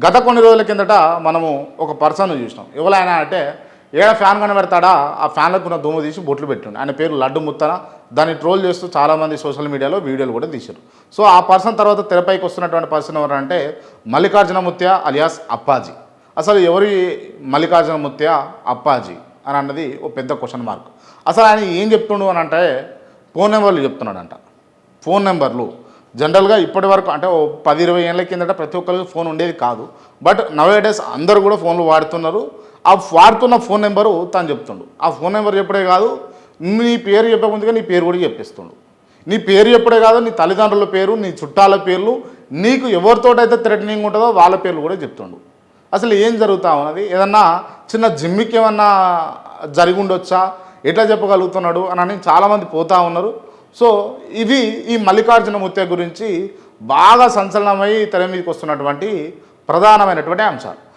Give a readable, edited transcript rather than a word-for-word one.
గత కొన్ని రోజుల కిందట మనము ఒక పర్సన్ చూసినాం. ఎవరైనా అంటే ఏడ ఫ్యాన్ కనబెడతాడా ఆ ఫ్యాన్లకు ఉన్న దుమ్ము తీసి బొట్లు పెట్టిండు. ఆయన పేరు లడ్డు ముత్తన. దాన్ని ట్రోల్ చేస్తూ చాలామంది సోషల్ మీడియాలో వీడియోలు కూడా తీశారు. సో ఆ పర్సన్ తర్వాత తెరపైకి వస్తున్నటువంటి పర్సన్ ఎవరంటే మల్లికార్జున ముత్య అలియాస్ అప్పాజీ. అసలు ఎవరి మల్లికార్జున ముత్య అప్పాజీ అని అన్నది ఓ పెద్ద క్వశ్చన్ మార్క్. అసలు ఆయన ఏం చెప్తుండు అని అంటే ఫోన్ నెంబర్లు చెప్తున్నాడంట. ఫోన్ నెంబర్లు జనరల్గా ఇప్పటి వరకు అంటే ఓ 10-20 ఏళ్ళ కిందట ప్రతి ఒక్కరికి ఫోన్ ఉండేది కాదు. బట్ నవేడేస్ అందరూ కూడా ఫోన్లు వాడుతున్నారు. ఆ వాడుతున్న ఫోన్ నెంబరు తను చెప్తుండు. ఆ ఫోన్ నెంబర్ చెప్పడే కాదు, నీ పేరు చెప్పే ముందుగా నీ పేరు కూడా చెప్పిస్తుండు. నీ పేరు చెప్పడే కాదు, నీ తల్లిదండ్రుల పేరు, నీ చుట్టాల పేర్లు, నీకు ఎవరితోటైతే థ్రెటనింగ్ ఉంటుందో వాళ్ళ పేర్లు కూడా చెప్తుండు. అసలు ఏం జరుగుతా ఉన్నది, ఏదన్నా చిన్న జిమ్మికి ఏమన్నా జరిగి ఉండొచ్చా, ఎట్లా చెప్పగలుగుతున్నాడు అని చాలామంది పోతూ ఉన్నారు. సో ఇది ఈ మల్లికార్జున ముత్య గురించి బాగా సంచలనమై తెర మీదకి వస్తున్నటువంటి ప్రధానమైనటువంటి అంశాలు.